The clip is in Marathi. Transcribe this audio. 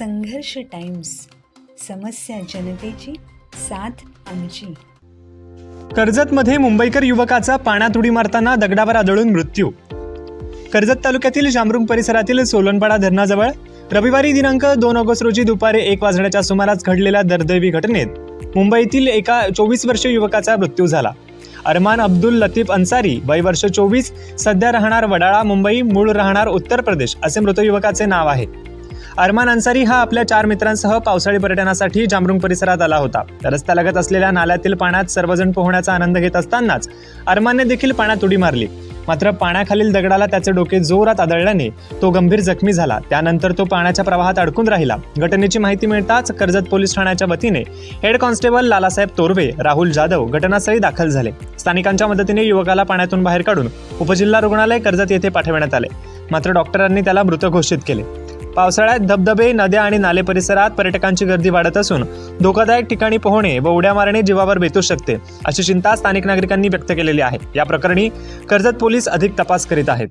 संघर्ष टाइम्स, समस्या जनतेची, साथ आमची. कर्जतमध्ये मुंबईकर युवकाचा पाण्यात उडी मारताना दगडावर आदळून मृत्यू. कर्जत तालुक्यातील जांभरुंग परिसरातील सोलनपाडा धरणाजवळ रविवारी दिनांक 2 ऑगस्ट रोजी दुपारी 1 वाजण्याच्या सुमारास घडलेल्या दुर्दैवी घटनेत मुंबईतील एका 24 वर्षीय युवकाचा मृत्यू झाला. अरमान अब्दुल लतीफ अन्सारी, वय वर्ष 24, सध्या राहणार वडाळा मुंबई, मूळ राहणार उत्तर प्रदेश असे मृत युवकाचे नाव आहे. अरमान अन्सारी हा आपल्या 4 मित्रांसह पावसाळी पर्यटनासाठी जांभरुंग परिसरात आला होता. रस्त्यालगत असलेल्या नाल्यातील पाण्यात सर्वजण पोहण्याचा आनंद घेत असतानाच अरमानने देखील पाण्यात उडी मारली. मात्र पाण्याखालील दगडाला त्याचे डोके जोरात आदळल्याने तो गंभीर जखमी झाला. त्यानंतर तो पाण्याच्या प्रवाहात अडकून राहिला. घटनेची माहिती मिळताच कर्जत पोलीस ठाण्याच्या वतीने हेड कॉन्स्टेबल लालासाहेब तोरवे, राहुल जाधव घटनास्थळी दाखल झाले. स्थानिकांच्या मदतीने युवकाला पाण्यातून बाहेर काढून उपजिल्हा रुग्णालय कर्जत येथे पाठवण्यात आले. मात्र डॉक्टरांनी त्याला मृत घोषित केले. पावसाळ्यात धबधबे, नद्या आणि नाले परिसरात पर्यटकांची गर्दी वाढत असून धोकादायक ठिकाणी पोहणे व उड्या मारणे जीवावर बेतू शकते अशी चिंता स्थानिक नागरिकांनी व्यक्त केलेली आहे. या प्रकरणी कर्जत पोलीस अधिक तपास करीत आहेत.